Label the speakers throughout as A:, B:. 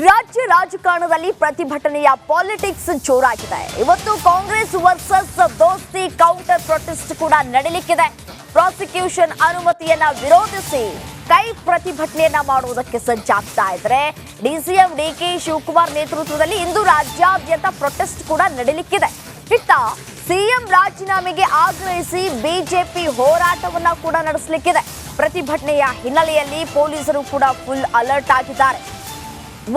A: ರಾಜ್ಯ ರಾಜಕಾರಣದಲ್ಲಿ ಪ್ರತಿಭಟನೆಯ ಪಾಲಿಟಿಕ್ಸ್ ಜೋರಾಗಿದೆ. ಇವತ್ತು ಕಾಂಗ್ರೆಸ್ ವರ್ಸಸ್ ದೋಸ್ತಿ ಕೌಂಟರ್ ಪ್ರೊಟೆಸ್ಟ್ ಕೂಡ ನಡೆಯಲಿಕ್ಕಿದೆ. ಪ್ರಾಸಿಕ್ಯೂಷನ್ ಅನುಮತಿಯನ್ನ ವಿರೋಧಿಸಿ ಕೈ ಪ್ರತಿಭಟನೆಯನ್ನ ಮಾಡುವುದಕ್ಕೆ ಸಜ್ಜಾಗ್ತಾ ಇದ್ರೆ ಡಿಸಿಎಂ ಡಿಕೆ ಶಿವಕುಮಾರ್ ನೇತೃತ್ವದಲ್ಲಿ ಇಂದು ರಾಜ್ಯಾದ್ಯಂತ ಪ್ರೊಟೆಸ್ಟ್ ಕೂಡ ನಡೆಯಲಿಕ್ಕಿದೆ. ಇತ್ತ ಸಿಎಂ ರಾಜೀನಾಮೆಗೆ ಆಗ್ರಹಿಸಿ ಬಿಜೆಪಿ ಹೋರಾಟವನ್ನ ಕೂಡ ನಡೆಸಲಿಕ್ಕಿದೆ. ಪ್ರತಿಭಟನೆಯ ಹಿನ್ನೆಲೆಯಲ್ಲಿ ಪೊಲೀಸರು ಕೂಡ ಫುಲ್ ಅಲರ್ಟ್ ಆಗಿದ್ದಾರೆ.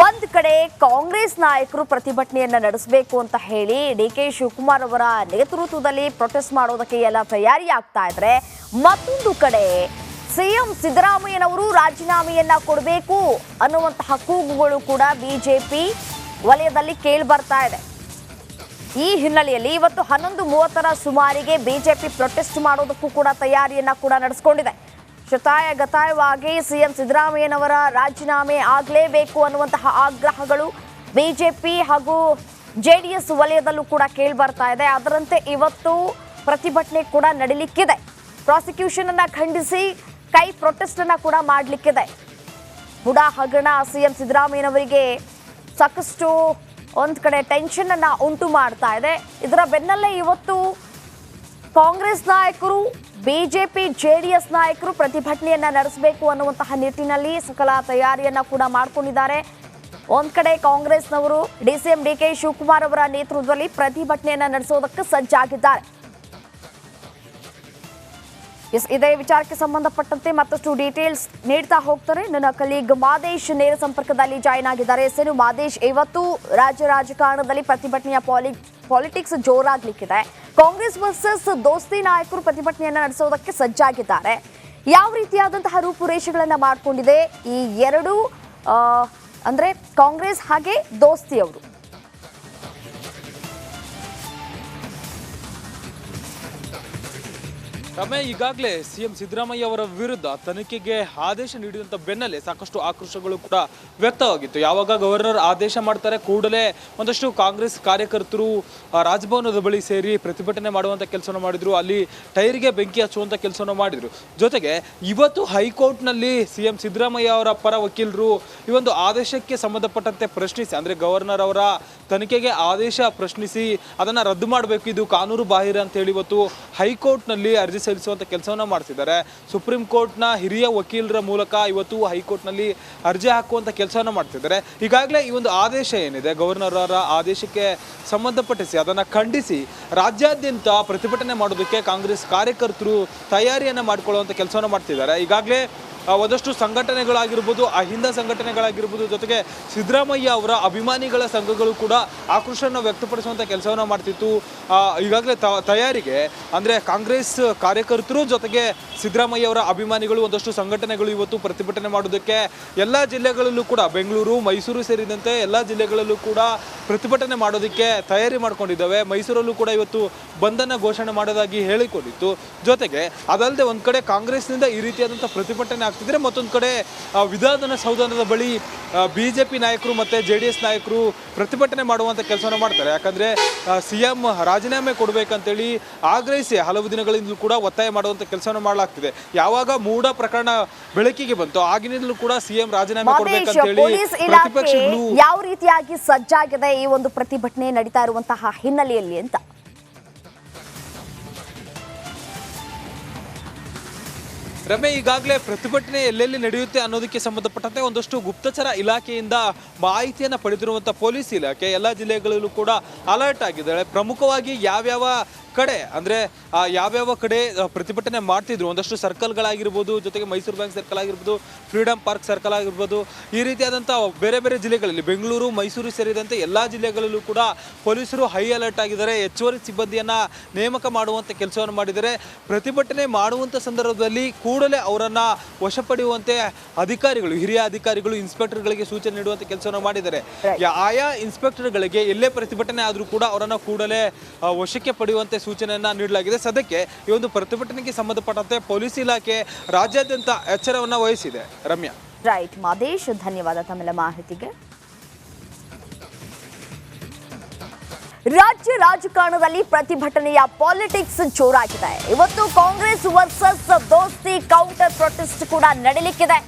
A: ಒಂದ್ ಕಡೆ ಕಾಂಗ್ರೆಸ್ ನಾಯಕರು ಪ್ರತಿಭಟನೆಯನ್ನ ನಡೆಸಬೇಕು ಅಂತ ಹೇಳಿ ಡಿಕೆ ಶಿವಕುಮಾರ್ ಅವರ ನೇತೃತ್ವದಲ್ಲಿ ಪ್ರೊಟೆಸ್ಟ್ ಮಾಡೋದಕ್ಕೆ ಎಲ್ಲ ತಯಾರಿ ಆಗ್ತಾ ಇದ್ರೆ, ಮತ್ತೊಂದು ಕಡೆ ಸಿಎಂ ಸಿದ್ದರಾಮಯ್ಯನವರು ರಾಜೀನಾಮೆಯನ್ನ ಕೊಡಬೇಕು ಅನ್ನುವಂತಹ ಕೂಗುಗಳು ಕೂಡ ಬಿಜೆಪಿ ವಲಯದಲ್ಲಿ ಕೇಳಿ ಬರ್ತಾ ಇದೆ. ಈ ಹಿನ್ನೆಲೆಯಲ್ಲಿ ಇವತ್ತು 11:30ರ ಸುಮಾರಿಗೆ ಬಿಜೆಪಿ ಪ್ರೊಟೆಸ್ಟ್ ಮಾಡೋದಕ್ಕೂ ಕೂಡ ತಯಾರಿಯನ್ನ ಕೂಡ ನಡೆಸಿಕೊಂಡಿದೆ. ಶತಾಯಗತಾಯವಾಗಿ ಸಿಎಂ ಸಿದ್ದರಾಮಯ್ಯನವರ ರಾಜೀನಾಮೆ ಆಗಲೇಬೇಕು ಅನ್ನುವಂತಹ ಆಗ್ರಹಗಳು ಬಿಜೆಪಿ ಹಾಗೂ ಜೆಡಿಎಸ್ ವಲಯದಲ್ಲೂ ಕೂಡ ಕೇಳಿ ಬರ್ತಾ ಇದೆ. ಅದರಂತೆ ಇವತ್ತು ಪ್ರತಿಭಟನೆ ಕೂಡ ನಡೀಲಿಕ್ಕಿದೆ. ಪ್ರಾಸಿಕ್ಯೂಷನ್ ಅನ್ನ ಖಂಡಿಸಿ ಕೈ ಪ್ರೊಟೆಸ್ಟ್ ಅನ್ನ ಕೂಡ ಮಾಡಲಿಕ್ಕಿದೆ. ಬುಡ ಹಗರಣ ಸಿಎಂ ಸಿದ್ದರಾಮಯ್ಯನವರಿಗೆ ಸಾಕಷ್ಟು ಒಂದ್ ಕಡೆ ಟೆನ್ಷನ್ ಅನ್ನ ಉಂಟು ಮಾಡ್ತಾ ಇದೆ. ಇದರ ಬೆನ್ನಲ್ಲೇ ಇವತ್ತು ಕಾಂಗ್ರೆಸ್ ನಾಯಕರು, ಬಿಜೆಪಿ, ಜೆಡಿಎಸ್ ನಾಯಕರು ಪ್ರತಿಭಟನೆಯನ್ನ ನಡೆಸಬೇಕು ಅನ್ನುವಂತಹ ನಿಟ್ಟಿನಲ್ಲಿ ಸಕಲ ತಯಾರಿಯನ್ನ ಕೂಡ ಮಾಡಿಕೊಂಡಿದ್ದಾರೆ. ಒಂದ್ ಕಡೆ ಕಾಂಗ್ರೆಸ್ನವರು ಡಿಸಿಎಂ ಡಿಕೆ ಶಿವಕುಮಾರ್ ಅವರ ನೇತೃತ್ವದಲ್ಲಿ ಪ್ರತಿಭಟನೆಯನ್ನ ನಡೆಸೋದಕ್ಕೆ ಸಜ್ಜಾಗಿದ್ದಾರೆ. ಇದೇ ವಿಚಾರಕ್ಕೆ ಸಂಬಂಧಪಟ್ಟಂತೆ ಮತ್ತಷ್ಟು ಡೀಟೇಲ್ಸ್ ನೀಡ್ತಾ ಹೋಗ್ತಾರೆ ನನ್ನ ಕಲೀಗ್ ಮಾದೇಶ್ ನೇರ ಸಂಪರ್ಕದಲ್ಲಿ ಜಾಯಿನ್ ಆಗಿದ್ದಾರೆ. ಸರಿ ಮಾದೇಶ್, ಇವತ್ತು ರಾಜ್ಯ ರಾಜಕಾರಣದಲ್ಲಿ ಪ್ರತಿಭಟನೆಯ ಪಾಲಿಟಿಕ್ಸ್ ಜೋರಾಗ್ಲಿಕ್ಕಿದೆ. ಕಾಂಗ್ರೆಸ್ ವರ್ಸಸ್ ದೋಸ್ತಿ ನಾಯಕರು ಪ್ರತಿಭಟನೆಯನ್ನ ನಡೆಸೋದಕ್ಕೆ ಸಜ್ಜಾಗಿದ್ದಾರೆ. ಯಾವ ರೀತಿಯಾದಂತಹ ರೂಪುರೇಷೆಗಳನ್ನ ಮಾಡಿಕೊಂಡಿದೆ ಈ ಎರಡು ಅಂದ್ರೆ ಕಾಂಗ್ರೆಸ್ ಹಾಗೆ ದೋಸ್ತಿ ಅವರು?
B: ಈಗಾಗಲೇ ಸಿಎಂ ಸಿದ್ದರಾಮಯ್ಯ ಅವರ ವಿರುದ್ಧ ತನಿಖೆಗೆ ಆದೇಶ ನೀಡಿದಂತ ಬೆನ್ನಲ್ಲೇ ಸಾಕಷ್ಟು ಆಕ್ರೋಶಗಳು ಕೂಡ ವ್ಯಕ್ತವಾಗಿತ್ತು. ಯಾವಾಗ ಗವರ್ನರ್ ಆದೇಶ ಮಾಡ್ತಾರೆ ಕೂಡಲೇ ಒಂದಷ್ಟು ಕಾಂಗ್ರೆಸ್ ಕಾರ್ಯಕರ್ತರು ರಾಜಭವನದ ಬಳಿ ಸೇರಿ ಪ್ರತಿಭಟನೆ ಮಾಡುವಂತ ಕೆಲಸವನ್ನು ಮಾಡಿದ್ರು. ಅಲ್ಲಿ ಟೈರ್ಗೆ ಬೆಂಕಿ ಹಚ್ಚುವಂತ ಕೆಲಸವನ್ನು ಮಾಡಿದ್ರು. ಜೊತೆಗೆ ಇವತ್ತು ಹೈಕೋರ್ಟ್ನಲ್ಲಿ ಸಿಎಂ ಸಿದ್ದರಾಮಯ್ಯ ಅವರ ಪರ ವಕೀಲರು ಈ ಒಂದು ಆದೇಶಕ್ಕೆ ಸಂಬಂಧಪಟ್ಟಂತೆ ಪ್ರಶ್ನಿಸಿ, ಅಂದ್ರೆ ಗವರ್ನರ್ ಅವರ ತನಿಖೆಗೆ ಆದೇಶ ಪ್ರಶ್ನಿಸಿ ಅದನ್ನ ರದ್ದು ಮಾಡಬೇಕು, ಇದು ಕಾನೂನು ಬಾಹಿರ ಅಂತ ಹೇಳಿ ಇವತ್ತು ಹೈಕೋರ್ಟ್ನಲ್ಲಿ ಅರ್ಜಿ ಸಲ್ಲಿಸುವಂತ ಕೆಲಸವನ್ನ ಮಾಡ್ತಿದ್ದಾರೆ. ಸುಪ್ರೀಂ ಕೋರ್ಟ್ನ ಹಿರಿಯ ವಕೀಲರ ಮೂಲಕ ಇವತ್ತು ಹೈಕೋರ್ಟ್ನಲ್ಲಿ ಅರ್ಜಿ ಹಾಕುವಂತ ಕೆಲಸವನ್ನ ಮಾಡ್ತಿದ್ದಾರೆ. ಈಗಾಗಲೇ ಈ ಒಂದು ಆದೇಶ ಏನಿದೆ ಗವರ್ನರ್ ಅವರ ಆದೇಶಕ್ಕೆ ಸಂಬಂಧಪಟ್ಟಿಸಿ ಅದನ್ನ ಖಂಡಿಸಿ ರಾಜ್ಯಾದ್ಯಂತ ಪ್ರತಿಭಟನೆ ಮಾಡೋದಕ್ಕೆ ಕಾಂಗ್ರೆಸ್ ಕಾರ್ಯಕರ್ತರು ತಯಾರಿಯನ್ನ ಮಾಡಿಕೊಳ್ಳುವಂತ ಕೆಲಸವನ್ನ ಮಾಡ್ತಿದ್ದಾರೆ. ಈಗಾಗಲೇ ಒಂದಷ್ಟು ಸಂಘಟನೆಗಳಾಗಿರ್ಬೋದು, ಅಹಿಂದ ಸಂಘಟನೆಗಳಾಗಿರ್ಬೋದು, ಜೊತೆಗೆ ಸಿದ್ದರಾಮಯ್ಯ ಅವರ ಅಭಿಮಾನಿಗಳ ಸಂಘಗಳು ಕೂಡ ಆಕ್ರೋಶವನ್ನು ವ್ಯಕ್ತಪಡಿಸುವಂಥ ಕೆಲಸವನ್ನು ಮಾಡ್ತಿತ್ತು. ಈಗಾಗಲೇ ತಯಾರಿಗೆ ಅಂದರೆ ಕಾಂಗ್ರೆಸ್ ಕಾರ್ಯಕರ್ತರು ಜೊತೆಗೆ ಸಿದ್ದರಾಮಯ್ಯ ಅವರ ಅಭಿಮಾನಿಗಳು ಒಂದಷ್ಟು ಸಂಘಟನೆಗಳು ಇವತ್ತು ಪ್ರತಿಭಟನೆ ಮಾಡೋದಕ್ಕೆ ಎಲ್ಲ ಜಿಲ್ಲೆಗಳಲ್ಲೂ ಕೂಡ ಬೆಂಗಳೂರು, ಮೈಸೂರು ಸೇರಿದಂತೆ ಎಲ್ಲ ಜಿಲ್ಲೆಗಳಲ್ಲೂ ಕೂಡ ಪ್ರತಿಭಟನೆ ಮಾಡೋದಕ್ಕೆ ತಯಾರಿ ಮಾಡ್ಕೊಂಡಿದ್ದಾವೆ. ಮೈಸೂರಲ್ಲೂ ಕೂಡ ಇವತ್ತು ಬಂಧನ ಘೋಷಣೆ ಮಾಡೋದಾಗಿ ಹೇಳಿಕೊಂಡಿತ್ತು. ಜೊತೆಗೆ ಅದಲ್ಲದೆ ಒಂದು ಕಡೆ ಕಾಂಗ್ರೆಸ್ನಿಂದ ಈ ರೀತಿಯಾದಂಥ ಪ್ರತಿಭಟನೆ ಆಗ್ತಿದ್ರೆ, ಮತ್ತೊಂದು ಕಡೆ ವಿಧಾನಸೌಧದ ಬಳಿ ಬಿಜೆಪಿ ನಾಯಕರು ಮತ್ತೆ ಜೆಡಿಎಸ್ ನಾಯಕರು ಪ್ರತಿಭಟನೆ ಮಾಡುವಂತ ಕೆಲಸವನ್ನು ಮಾಡ್ತಾರೆ. ಯಾಕಂದ್ರೆ ಸಿಎಂ ರಾಜೀನಾಮೆ ಕೊಡಬೇಕಂತೇಳಿ ಆಗ್ರಹಿಸಿ ಹಲವು ದಿನಗಳಿಂದಲೂ ಕೂಡ ಒತ್ತಾಯ ಮಾಡುವಂತ ಕೆಲಸವನ್ನು ಮಾಡಲಾಗ್ತಿದೆ. ಯಾವಾಗ ಮೂಢ ಪ್ರಕರಣ ಬೆಳಕಿಗೆ ಬಂತು ಆಗಿನಿಂದಲೂ ಕೂಡ ಸಿಎಂ ರಾಜೀನಾಮೆ ಕೊಡಬೇಕಂತೇಳಿ ಪ್ರತಿಪಕ್ಷಗಳು
A: ಯಾವ ರೀತಿಯಾಗಿ ಸಜ್ಜಾಗಿದೆ ಈ ಒಂದು ಪ್ರತಿಭಟನೆ ನಡೀತಾ ಇರುವಂತಹ ಹಿನ್ನೆಲೆಯಲ್ಲಿ ಅಂತ?
B: ಈಗಾಗಲೇ ಪ್ರತಿಭಟನೆ ಎಲ್ಲೆಲ್ಲಿ ನಡೆಯುತ್ತೆ ಅನ್ನೋದಕ್ಕೆ ಸಂಬಂಧಪಟ್ಟಂತೆ ಒಂದಷ್ಟು ಗುಪ್ತಚರ ಇಲಾಖೆಯಿಂದ ಮಾಹಿತಿಯನ್ನು ಪಡೆದಿರುವಂಥ ಪೊಲೀಸ್ ಇಲಾಖೆ ಎಲ್ಲ ಜಿಲ್ಲೆಗಳಲ್ಲೂ ಕೂಡ ಅಲರ್ಟ್ ಆಗಿದ್ದಾಳೆ. ಪ್ರಮುಖವಾಗಿ ಯಾವ್ಯಾವ ಕಡೆ ಅಂದರೆ ಯಾವ್ಯಾವ ಕಡೆ ಪ್ರತಿಭಟನೆ ಮಾಡ್ತಿದ್ರು, ಒಂದಷ್ಟು ಸರ್ಕಲ್ಗಳಾಗಿರ್ಬೋದು, ಜೊತೆಗೆ ಮೈಸೂರು ಬ್ಯಾಂಕ್ ಸರ್ಕಲ್ ಆಗಿರ್ಬೋದು, ಫ್ರೀಡಮ್ ಪಾರ್ಕ್ ಸರ್ಕಲ್ ಆಗಿರ್ಬೋದು, ಈ ರೀತಿಯಾದಂಥ ಬೇರೆ ಬೇರೆ ಜಿಲ್ಲೆಗಳಲ್ಲಿ ಬೆಂಗಳೂರು, ಮೈಸೂರು ಸೇರಿದಂತೆ ಎಲ್ಲ ಜಿಲ್ಲೆಗಳಲ್ಲೂ ಕೂಡ ಪೊಲೀಸರು ಹೈ ಅಲರ್ಟ್ ಆಗಿದ್ದಾರೆ. ಹೆಚ್ಚುವರಿ ಸಿಬ್ಬಂದಿಯನ್ನು ನೇಮಕ ಮಾಡುವಂಥ ಕೆಲಸವನ್ನು ಮಾಡಿದ್ದಾರೆ. ಪ್ರತಿಭಟನೆ ಮಾಡುವಂಥ ಸಂದರ್ಭದಲ್ಲಿ ಕೂಡಲೇ ಅವರನ್ನು ವಶಪಡೆಯುವಂತೆ ಅಧಿಕಾರಿಗಳು, ಹಿರಿಯ ಅಧಿಕಾರಿಗಳು ಇನ್ಸ್ಪೆಕ್ಟರ್ಗಳಿಗೆ ಸೂಚನೆ ನೀಡುವಂಥ ಕೆಲಸವನ್ನು ಮಾಡಿದ್ದಾರೆ. ಆಯಾ ಇನ್ಸ್ಪೆಕ್ಟರ್ಗಳಿಗೆ ಎಲ್ಲೇ ಪ್ರತಿಭಟನೆ ಆದರೂ ಕೂಡ ಅವರನ್ನು ಕೂಡಲೇ ವಶಕ್ಕೆ ಪಡೆಯುವಂತೆ ಸೂಚನೆಯನ್ನ ನೀಡಲಾಗಿದೆ. ಸದ್ಯಕ್ಕೆ ಈ ಒಂದು ಪ್ರತಿಭಟನೆಗೆ ಸಂಬಂಧಪಟ್ಟಂತೆ ಪೊಲೀಸ್ ಇಲಾಖೆ ರಾಜ್ಯಾದ್ಯಂತ ಎಚ್ಚರವನ್ನ ವಹಿಸಿದೆ. ರಮ್ಯಾ.
A: ರೈಟ್ ಮಾದೇಶ್, ಧನ್ಯವಾದ ತಮ್ಮೆಲ್ಲ ಮಾಹಿತಿಗೆ. ರಾಜ್ಯ ರಾಜಕಾರಣದಲ್ಲಿ ಪ್ರತಿಭಟನೆಯ ಪಾಲಿಟಿಕ್ಸ್ ಜೋರಾಗಿದೆ. ಇವತ್ತು ಕಾಂಗ್ರೆಸ್ ವರ್ಸಸ್ ದೋಸ್ತಿ ಕೌಂಟರ್ ಪ್ರೊಟೆಸ್ಟ್ ಕೂಡ ನಡೆಯಲಿಕ್ಕಿದೆ.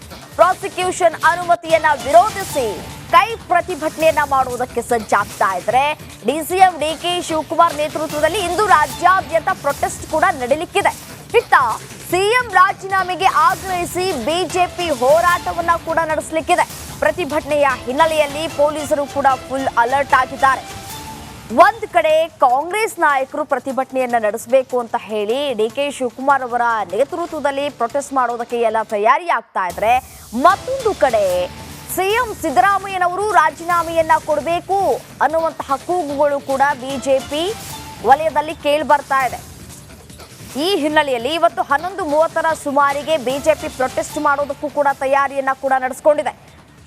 A: ಪ್ರಾಸಿಕ್ಯೂಷನ್ ಅನುಮತಿಯನ್ನ ವಿರೋಧಿಸಿ ಕೈ ಪ್ರತಿಭಟನೆಯನ್ನ ಮಾಡುವುದಕ್ಕೆ ಸಜ್ಜಾಗ್ತಾ ಇದ್ರೆ ಡಿಸಿಎಂ ಡಿಕೆ ಶಿವಕುಮಾರ್ ನೇತೃತ್ವದಲ್ಲಿ ಇಂದು ರಾಜ್ಯಾದ್ಯಂತ ಪ್ರೊಟೆಸ್ಟ್ ಕೂಡ ನಡೀಲಿಕ್ಕಿದೆ. ಇತ್ತ ಸಿಎಂ ರಾಜೀನಾಮೆಗೆ ಆಗ್ರಹಿಸಿ ಬಿಜೆಪಿ ಹೋರಾಟವನ್ನ ಕೂಡ ನಡೆಸಲಿಕ್ಕಿದೆ. ಪ್ರತಿಭಟನೆಯ ಹಿನ್ನೆಲೆಯಲ್ಲಿ ಪೊಲೀಸರು ಕೂಡ ಫುಲ್ ಅಲರ್ಟ್ ಆಗಿದ್ದಾರೆ. ಒಂದ್ ಕಡೆ ಕಾಂಗ್ರೆಸ್ ನಾಯಕರು ಪ್ರತಿಭಟನೆಯನ್ನ ನಡೆಸಬೇಕು ಅಂತ ಹೇಳಿ ಡಿಕೆ ಶಿವಕುಮಾರ್ ಅವರ ನೇತೃತ್ವದಲ್ಲಿ ಪ್ರೊಟೆಸ್ಟ್ ಮಾಡೋದಕ್ಕೆ ಎಲ್ಲ ತಯಾರಿ ಆಗ್ತಾ ಇದ್ರೆ, ಮತ್ತೊಂದು ಕಡೆ ಸಿಎಂ ಸಿದ್ದರಾಮಯ್ಯನವರು ರಾಜೀನಾಮೆಯನ್ನ ಕೊಡಬೇಕು ಅನ್ನುವಂತಹ ಕೂಗುಗಳು ಕೂಡ ಬಿಜೆಪಿ ವಲಯದಲ್ಲಿ ಕೇಳಿ ಬರ್ತಾ ಇದೆ. ಈ ಹಿನ್ನೆಲೆಯಲ್ಲಿ ಇವತ್ತು 11:30 ಸುಮಾರಿಗೆ ಬಿಜೆಪಿ ಪ್ರೊಟೆಸ್ಟ್ ಮಾಡೋದಕ್ಕೂ ಕೂಡ ತಯಾರಿಯನ್ನ ಕೂಡ ನಡೆಸಿಕೊಂಡಿದೆ.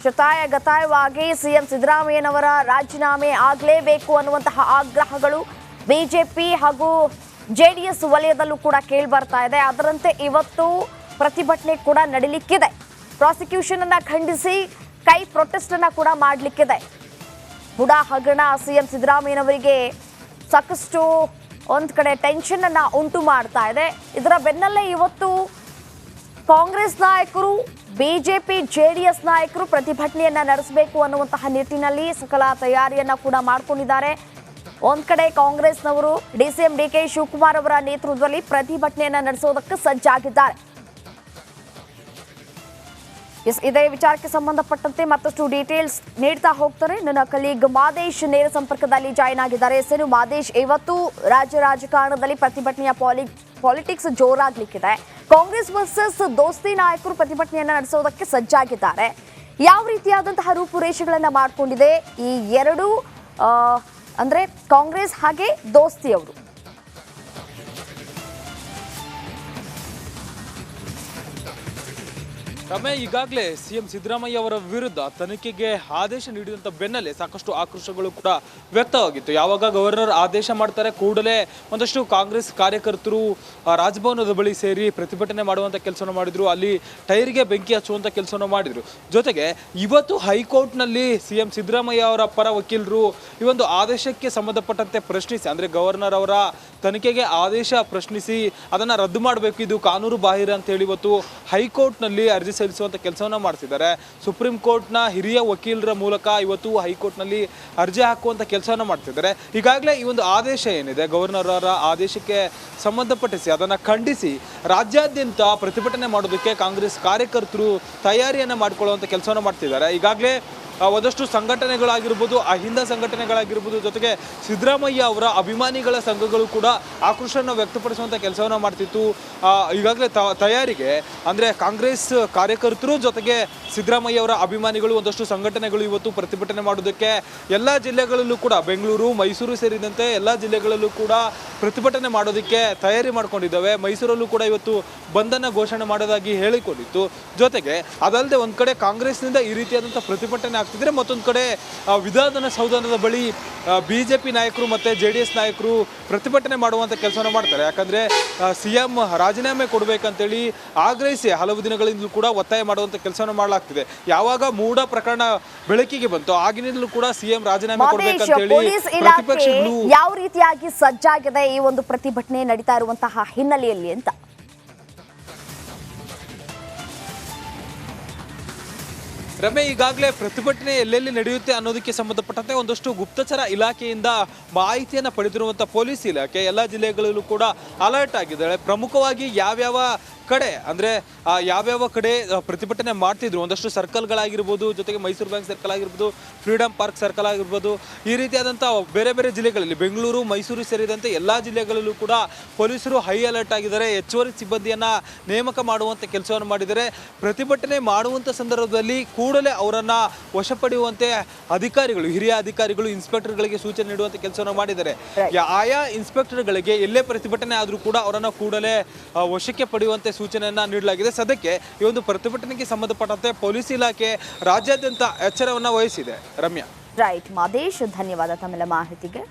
A: ಶತಾಯಗತಾಯವಾಗಿ ಸಿಎಂ ಸಿದ್ದರಾಮಯ್ಯನವರ ರಾಜೀನಾಮೆ ಆಗಲೇಬೇಕು ಅನ್ನುವಂತಹ ಆಗ್ರಹಗಳು ಬಿಜೆಪಿ ಹಾಗೂ ಜೆಡಿಎಸ್ ವಲಯದಲ್ಲೂ ಕೂಡ ಕೇಳಿ ಬರ್ತಾ ಇದೆ. ಅದರಂತೆ ಇವತ್ತು ಪ್ರತಿಭಟನೆ ಕೂಡ ನಡೀಲಿಕ್ಕಿದೆ. ಪ್ರಾಸಿಕ್ಯೂಷನ್ ಅನ್ನ ಖಂಡಿಸಿ ಕೈ ಪ್ರೊಟೆಸ್ಟ್ ಅನ್ನ ಕೂಡ ಮಾಡಲಿಕ್ಕಿದೆ. ಬುಡಾ ಹಗರಣ ಸಿಎಂ ಸಿದ್ದರಾಮಯ್ಯನವರಿಗೆ ಸಾಕಷ್ಟು ಒಂದ್ ಕಡೆ ಟೆನ್ಷನ್ ಅನ್ನ ಉಂಟು ಮಾಡ್ತಾ ಇದೆ. ಇದರ ಬೆನ್ನಲ್ಲೇ ಇವತ್ತು ಕಾಂಗ್ರೆಸ್ ನಾಯಕರು, ಬಿಜೆಪಿ, ಜೆಡಿಎಸ್ ನಾಯಕರು ಪ್ರತಿಭಟನೆಯನ್ನ ನಡೆಸಬೇಕು ಅನ್ನುವಂತಹ ನಿಟ್ಟಿನಲ್ಲಿ ಸಕಲ ತಯಾರಿಯನ್ನ ಕೂಡ ಮಾಡ್ಕೊಂಡಿದ್ದಾರೆ. ಒಂದ್ ಕಡೆ ಕಾಂಗ್ರೆಸ್ನವರು ಡಿಸಿಎಂ ಡಿಕೆ ಶಿವಕುಮಾರ್ ಅವರ ನೇತೃತ್ವದಲ್ಲಿ ಪ್ರತಿಭಟನೆಯನ್ನ ನಡೆಸೋದಕ್ಕೆ ಸಜ್ಜಾಗಿದ್ದಾರೆ. ಇದೇ ವಿಚಾರಕ್ಕೆ ಸಂಬಂಧಪಟ್ಟಂತೆ ಮತ್ತಷ್ಟು ಡೀಟೇಲ್ಸ್ ನೀಡ್ತಾ ಹೋಗ್ತಾರೆ ನನ್ನ ಕಲೀಗ್ ಮಾದೇಶ್ ನೇರ ಸಂಪರ್ಕದಲ್ಲಿ ಜಾಯಿನ್ ಆಗಿದ್ದಾರೆ. ಸರಿ ಮಾದೇಶ್, ಇವತ್ತು ರಾಜ್ಯ ರಾಜಕಾರಣದಲ್ಲಿ ಪ್ರತಿಭಟನೆಯ ಪಾಲಿಟಿಕ್ಸ್ ಜೋರಾಗ್ಲಿಕ್ಕಿದೆ. ಕಾಂಗ್ರೆಸ್ ವರ್ಸಸ್ ದೋಸ್ತಿ ನಾಯಕರು ಪ್ರತಿಭಟನೆಯನ್ನ ನಡೆಸೋದಕ್ಕೆ ಸಜ್ಜಾಗಿದ್ದಾರೆ. ಯಾವ ರೀತಿಯಾದಂತಹ ರೂಪುರೇಷೆಗಳನ್ನ ಮಾಡಿಕೊಂಡಿದೆ ಈ ಎರಡು ಅಂದ್ರೆ ಕಾಂಗ್ರೆಸ್ ಹಾಗೆ ದೋಸ್ತಿ ಅವರು?
B: ರಮೇ, ಈಗಾಗಲೇ ಸಿಎಂ ಸಿದ್ದರಾಮಯ್ಯ ಅವರ ವಿರುದ್ಧ ತನಿಖೆಗೆ ಆದೇಶ ನೀಡಿದಂಥ ಬೆನ್ನಲ್ಲೇ ಸಾಕಷ್ಟು ಆಕ್ರೋಶಗಳು ಕೂಡ ವ್ಯಕ್ತವಾಗಿತ್ತು. ಯಾವಾಗ ಗವರ್ನರ್ ಆದೇಶ ಮಾಡ್ತಾರೆ ಕೂಡಲೇ ಒಂದಷ್ಟು ಕಾಂಗ್ರೆಸ್ ಕಾರ್ಯಕರ್ತರು ರಾಜಭವನದ ಬಳಿ ಸೇರಿ ಪ್ರತಿಭಟನೆ ಮಾಡುವಂಥ ಕೆಲಸವನ್ನು ಮಾಡಿದ್ರು. ಅಲ್ಲಿ ಟೈರ್ಗೆ ಬೆಂಕಿ ಹಚ್ಚುವಂಥ ಕೆಲಸವನ್ನು ಮಾಡಿದ್ರು. ಜೊತೆಗೆ ಇವತ್ತು ಹೈಕೋರ್ಟ್ನಲ್ಲಿ ಸಿಎಂ ಸಿದ್ದರಾಮಯ್ಯ ಅವರ ಪರ ವಕೀಲರು ಈ ಒಂದು ಆದೇಶಕ್ಕೆ ಸಂಬಂಧಪಟ್ಟಂತೆ ಪ್ರಶ್ನಿಸಿ, ಅಂದರೆ ಗವರ್ನರ್ ಅವರ ತನಿಖೆಗೆ ಆದೇಶ ಪ್ರಶ್ನಿಸಿ ಅದನ್ನು ರದ್ದು ಮಾಡಬೇಕು, ಇದು ಕಾನೂನು ಬಾಹಿರ ಅಂತೇಳಿ ಇವತ್ತು ಹೈಕೋರ್ಟ್ನಲ್ಲಿ ಅರ್ಜಿ ಸಲ್ಲಿಸುವಂಥ ಕೆಲಸವನ್ನು ಮಾಡ್ತಿದ್ದಾರೆ. ಸುಪ್ರೀಂ ಕೋರ್ಟ್ನ ಹಿರಿಯ ವಕೀಲರ ಮೂಲಕ ಇವತ್ತು ಹೈಕೋರ್ಟ್ನಲ್ಲಿ ಅರ್ಜಿ ಹಾಕುವಂಥ ಕೆಲಸವನ್ನು ಮಾಡ್ತಿದ್ದಾರೆ. ಈಗಾಗಲೇ ಈ ಒಂದು ಆದೇಶ ಏನಿದೆ ಗವರ್ನರ್ ಅವರ ಆದೇಶಕ್ಕೆ ಸಂಬಂಧಪಟ್ಟಿಸಿ ಅದನ್ನು ಖಂಡಿಸಿ ರಾಜ್ಯಾದ್ಯಂತ ಪ್ರತಿಭಟನೆ ಮಾಡೋದಕ್ಕೆ ಕಾಂಗ್ರೆಸ್ ಕಾರ್ಯಕರ್ತರು ತಯಾರಿಯನ್ನು ಮಾಡಿಕೊಳ್ಳುವಂಥ ಕೆಲಸವನ್ನು ಮಾಡ್ತಿದ್ದಾರೆ. ಈಗಾಗಲೇ ಒಂದಷ್ಟು ಸಂಘಟನೆಗಳಾಗಿರ್ಬೋದು, ಅಹಿಂದ ಸಂಘಟನೆಗಳಾಗಿರ್ಬೋದು, ಜೊತೆಗೆ ಸಿದ್ದರಾಮಯ್ಯ ಅವರ ಅಭಿಮಾನಿಗಳ ಸಂಘಗಳು ಕೂಡ ಆಕ್ರೋಶವನ್ನು ವ್ಯಕ್ತಪಡಿಸುವಂಥ ಕೆಲಸವನ್ನು ಮಾಡ್ತಿತ್ತು. ಈಗಾಗಲೇ ತಯಾರಿಗೆ ಅಂದರೆ ಕಾಂಗ್ರೆಸ್ ಕಾರ್ಯಕರ್ತರು ಜೊತೆಗೆ ಸಿದ್ದರಾಮಯ್ಯ ಅವರ ಅಭಿಮಾನಿಗಳು ಒಂದಷ್ಟು ಸಂಘಟನೆಗಳು ಇವತ್ತು ಪ್ರತಿಭಟನೆ ಮಾಡೋದಕ್ಕೆ ಎಲ್ಲ ಜಿಲ್ಲೆಗಳಲ್ಲೂ ಕೂಡ ಬೆಂಗಳೂರು, ಮೈಸೂರು ಸೇರಿದಂತೆ ಎಲ್ಲ ಜಿಲ್ಲೆಗಳಲ್ಲೂ ಕೂಡ ಪ್ರತಿಭಟನೆ ಮಾಡೋದಕ್ಕೆ ತಯಾರಿ ಮಾಡ್ಕೊಂಡಿದ್ದಾವೆ. ಮೈಸೂರಲ್ಲೂ ಕೂಡ ಇವತ್ತು ಬಂಧನ ಘೋಷಣೆ ಮಾಡೋದಾಗಿ ಹೇಳಿಕೊಂಡಿತ್ತು. ಜೊತೆಗೆ ಅದಲ್ಲದೆ ಒಂದು ಕಡೆ ಕಾಂಗ್ರೆಸ್ನಿಂದ ಈ ರೀತಿಯಾದಂಥ ಪ್ರತಿಭಟನೆ ಆಗ್ತಿದ್ರೆ, ಮತ್ತೊಂದು ಕಡೆ ವಿಧಾನಸೌಧದ ಬಳಿ ಬಿಜೆಪಿ ನಾಯಕರು ಮತ್ತು JDS ನಾಯಕರು ಪ್ರತಿಭಟನೆ ಮಾಡುವಂಥ ಕೆಲಸವನ್ನು ಮಾಡ್ತಾರೆ. ಯಾಕಂದರೆ ಸಿಎಂ ರಾಜೀನಾಮೆ ಕೊಡಬೇಕಂತೇಳಿ ಆಗ್ರಹಿಸಿ ಹಲವು ದಿನಗಳಿಂದಲೂ ಕೂಡ ಒತ್ತಾಯ ಮಾಡುವಂಥ ಕೆಲಸವನ್ನು ಮಾಡಲಾಗ್ತಿದೆ. ಯಾವಾಗ ಮೂಢ ಪ್ರಕರಣ ಬೆಳಕಿಗೆ ಬಂತು ಆಗಿನಿಂದಲೂ ಕೂಡ ಸಿಎಂ ರಾಜೀನಾಮೆ ಕೊಡಬೇಕಂತೇಳಿ ಪ್ರತಿಪಕ್ಷಗಳು
A: ಯಾವ ರೀತಿಯಾಗಿ ಸಜ್ಜಾಗಿದೆ ಈ ಒಂದು ಪ್ರತಿಭಟನೆ ನಡೀತಾ ಇರುವಂತಹ ಹಿನ್ನೆಲೆಯಲ್ಲಿ ಅಂತ?
B: ರಮೇ, ಈಗಾಗಲೇ ಪ್ರತಿಭಟನೆ ಎಲ್ಲೆಲ್ಲಿ ನಡೆಯುತ್ತೆ ಅನ್ನೋದಕ್ಕೆ ಸಂಬಂಧಪಟ್ಟಂತೆ ಒಂದಷ್ಟು ಗುಪ್ತಚರ ಇಲಾಖೆಯಿಂದ ಮಾಹಿತಿಯನ್ನು ಪಡೆದಿರುವಂಥ ಪೊಲೀಸ್ ಇಲಾಖೆ ಎಲ್ಲ ಜಿಲ್ಲೆಗಳಲ್ಲೂ ಕೂಡ ಅಲರ್ಟ್ ಆಗಿದ್ದಾಳೆ. ಪ್ರಮುಖವಾಗಿ ಯಾವ್ಯಾವ ಕಡೆ ಅಂದರೆ ಯಾವ್ಯಾವ ಕಡೆ ಪ್ರತಿಭಟನೆ ಮಾಡ್ತಿದ್ರು ಒಂದಷ್ಟು ಸರ್ಕಲ್ಗಳಾಗಿರ್ಬೋದು, ಜೊತೆಗೆ ಮೈಸೂರು ಬ್ಯಾಂಕ್ ಸರ್ಕಲ್ ಆಗಿರ್ಬೋದು, ಫ್ರೀಡಮ್ ಪಾರ್ಕ್ ಸರ್ಕಲ್ ಆಗಿರ್ಬೋದು, ಈ ರೀತಿಯಾದಂಥ ಬೇರೆ ಬೇರೆ ಜಿಲ್ಲೆಗಳಲ್ಲಿ ಬೆಂಗಳೂರು, ಮೈಸೂರು ಸೇರಿದಂತೆ ಎಲ್ಲ ಜಿಲ್ಲೆಗಳಲ್ಲೂ ಕೂಡ ಪೊಲೀಸರು ಹೈ ಅಲರ್ಟ್ ಆಗಿದ್ದಾರೆ. ಹೆಚ್ಚುವರಿ ಸಿಬ್ಬಂದಿಯನ್ನು ನೇಮಕ ಮಾಡುವಂಥ ಕೆಲಸವನ್ನು ಮಾಡಿದ್ದಾರೆ. ಪ್ರತಿಭಟನೆ ಮಾಡುವಂಥ ಸಂದರ್ಭದಲ್ಲಿ ಕೂಡಲೇ ಅವರನ್ನು ವಶಪಡೆಯುವಂತೆ ಅಧಿಕಾರಿಗಳು, ಹಿರಿಯ ಅಧಿಕಾರಿಗಳು, ಇನ್ಸ್ಪೆಕ್ಟರ್ಗಳಿಗೆ ಸೂಚನೆ ನೀಡುವಂಥ ಕೆಲಸವನ್ನು ಮಾಡಿದ್ದಾರೆ. ಆಯಾ ಇನ್ಸ್ಪೆಕ್ಟರ್ಗಳಿಗೆ ಎಲ್ಲೇ ಪ್ರತಿಭಟನೆ ಆದರೂ ಕೂಡ ಅವರನ್ನು ಕೂಡಲೇ ವಶಕ್ಕೆ ಪಡೆಯುವಂತೆ ಸೂಚನೆಯನ್ನ ನೀಡಲಾಗಿದೆ. ಸದ್ಯಕ್ಕೆ ಈ ಒಂದು ಪ್ರತಿಭಟನೆಗೆ ಸಂಬಂಧಪಟ್ಟಂತೆ ಪೊಲೀಸ್ ಇಲಾಖೆ ರಾಜ್ಯಾದ್ಯಂತ ಎಚ್ಚರವನ್ನ ವಹಿಸಿದೆ. ರಮ್ಯಾ.
A: ರೈಟ್ ಮಾದೇಶ್, ಧನ್ಯವಾದ ತಮ್ಮೆಲ್ಲ ಮಾಹಿತಿಗೆ.